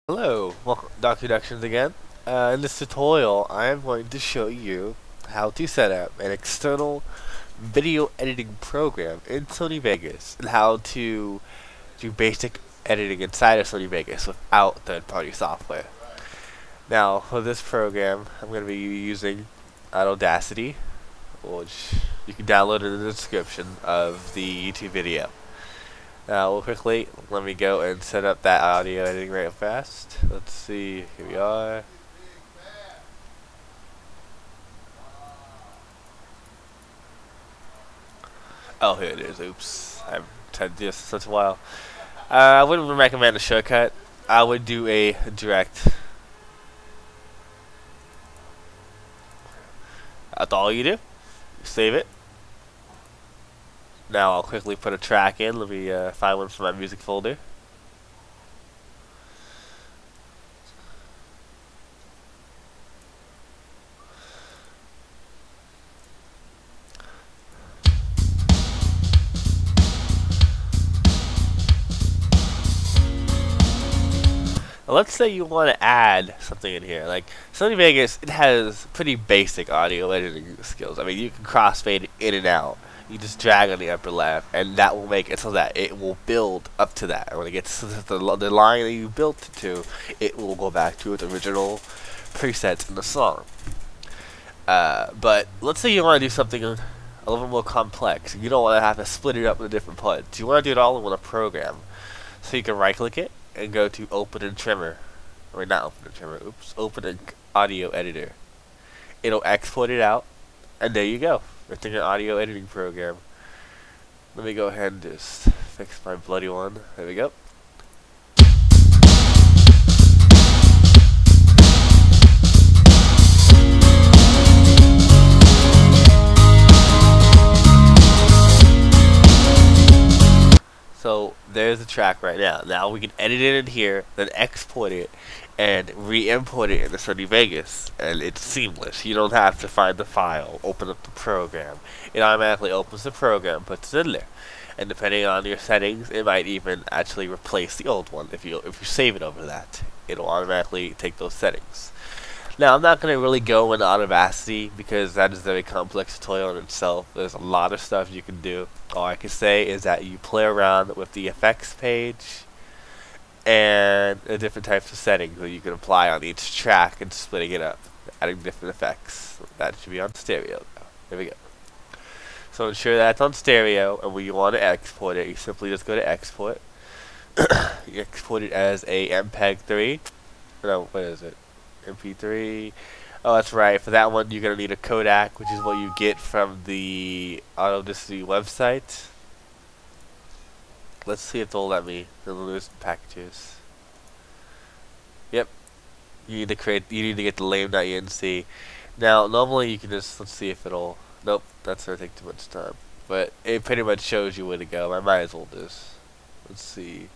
Hello, welcome to Doc Productions again. In this tutorial, I am going to show you how to set up an external video editing program in Sony Vegas and how to do basic editing inside of Sony Vegas without third-party software. Now, for this program, I'm going to be using Audacity, which you can download in the description of the YouTube video. Now, real quickly, let me go and set up that audio editing right fast. Let's see, here we are. Oh, here it is. Oops, I haven't tried to do this in such a while. I wouldn't recommend a shortcut. I would do a direct. That's all you do. Save it. Now I'll quickly put a track in. Let me find one from my music folder. Now let's say you want to add something in here. Like Sony Vegas, it has pretty basic audio editing skills. I mean, you can crossfade in and out. You just drag on the upper left, and that will make it so that it will build up to that. And when it gets to the line that you built it to, it will go back to its original presets in the song. But let's say you want to do something a little more complex. You don't want to have to split it up into different parts. You want to do it all in one program. So you can right-click it and go to Open in Trimmer. Or not Open in Trimmer, oops. Open in Audio Editor. It'll export it out, and there you go. It's an audio editing program. Let me go ahead and just fix my bloody one. There we go. So there's the track right now. Now we can edit it in here, then export it, and re-import it into Sony Vegas, and it's seamless. You don't have to find the file, open up the program. It automatically opens the program, puts it in there, and depending on your settings, it might even actually replace the old one. If you save it over that, it'll automatically take those settings. Now, I'm not going to really go into Audacity because that is a very complex tutorial in itself. There's a lot of stuff you can do. All I can say is that you play around with the effects page and the different types of settings that you can apply on each track and splitting it up, adding different effects. That should be on stereo. There we go. So ensure that's on stereo, and when you want to export it, you simply just go to export. You export it as a MPEG-3. No, what is it? MP3. Oh, that's right. For that one, you're going to need a Codec, which is what you get from the Audacity website. Let's see if they'll let me. The newest packages. Yep. You need to get the lame.inc. Now, normally you can just, let's see if it'll, nope, that's going to take too much time. But it pretty much shows you where to go. I might as well just, let's see.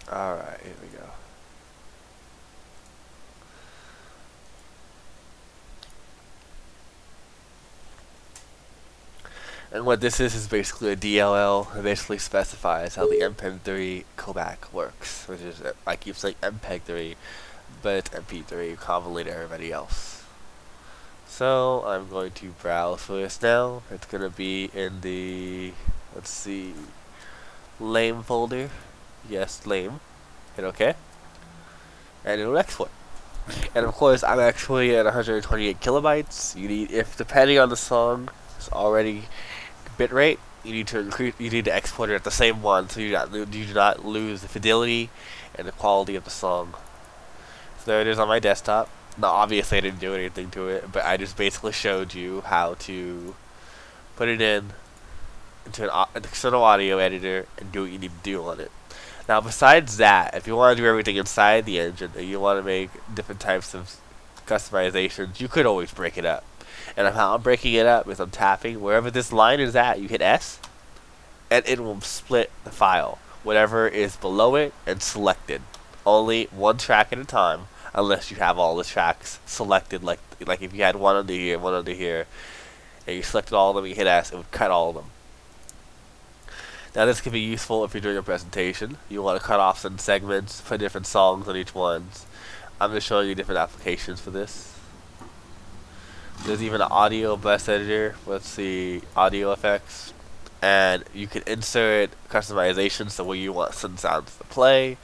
Alright, here we go. And what this is basically a DLL. It basically specifies how the MPEG-3 codec works, which is, I keep saying MPEG-3, but it's MP3, commonly to everybody else. So, I'm going to browse for this now. It's going to be in the, let's see, lame folder. Yes, lame. Hit OK. And it'll export. And of course, I'm actually at 128 kilobytes. You need, if depending on the song, it's already bitrate. You need to increase. You need to export it at the same one, so you do not lose the fidelity and the quality of the song. So there it is on my desktop. Now, obviously, I didn't do anything to it, but I just basically showed you how to put it into an external audio editor and do what you need to do on it. Now, besides that, if you want to do everything inside the engine and you want to make different types of customizations, you could always break it up. And how I'm breaking it up is I'm tapping wherever this line is at, you hit S, and it will split the file. Whatever is below it and selected. Only one track at a time, unless you have all the tracks selected, like if you had one under here, and you selected all of them, you hit S, it would cut all of them. Now this can be useful if you're doing a presentation. You want to cut off some segments, put different songs on each one. I'm just showing you different applications for this. There's even an audio bus editor with the audio effects, and you can insert customizations the way you want some sounds to play.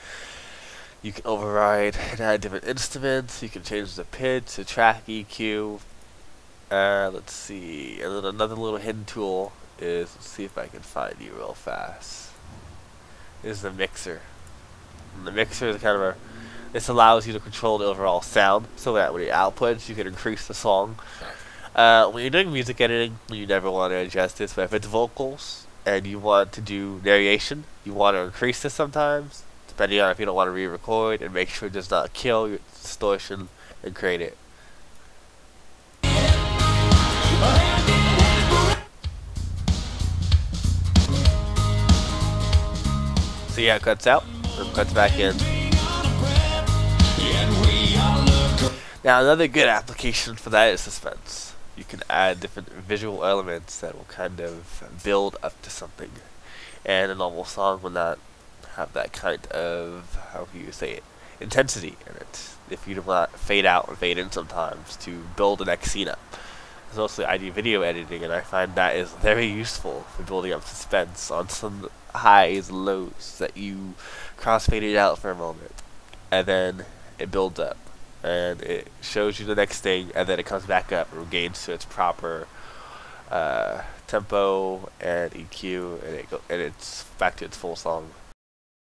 You can override and add different instruments. You can change the pitch, the track EQ. Let's see, and then another little hidden tool is, let's see if I can find you real fast. This is the mixer. And the mixer is kind of a, this allows you to control the overall sound, so that when you output, you can increase the song. When you're doing music editing, you never want to adjust this, but if it's vocals and you want to do narration, you want to increase this sometimes, depending on if you don't want to re-record, and make sure it does not kill your distortion and create it. See how it cuts out, and cuts back in. Now another good application for that is suspense. You can add different visual elements that will kind of build up to something, and a normal song will not have that kind of, how do you say it, intensity in it. If you do not fade out and fade in sometimes to build the next scene up. There's also I do video editing, and I find that is very useful for building up suspense on some highs and lows that you cross-fade it out for a moment, and then it builds up, and it shows you the next thing, and then it comes back up and regains to its proper tempo and EQ, and it's back to its full song.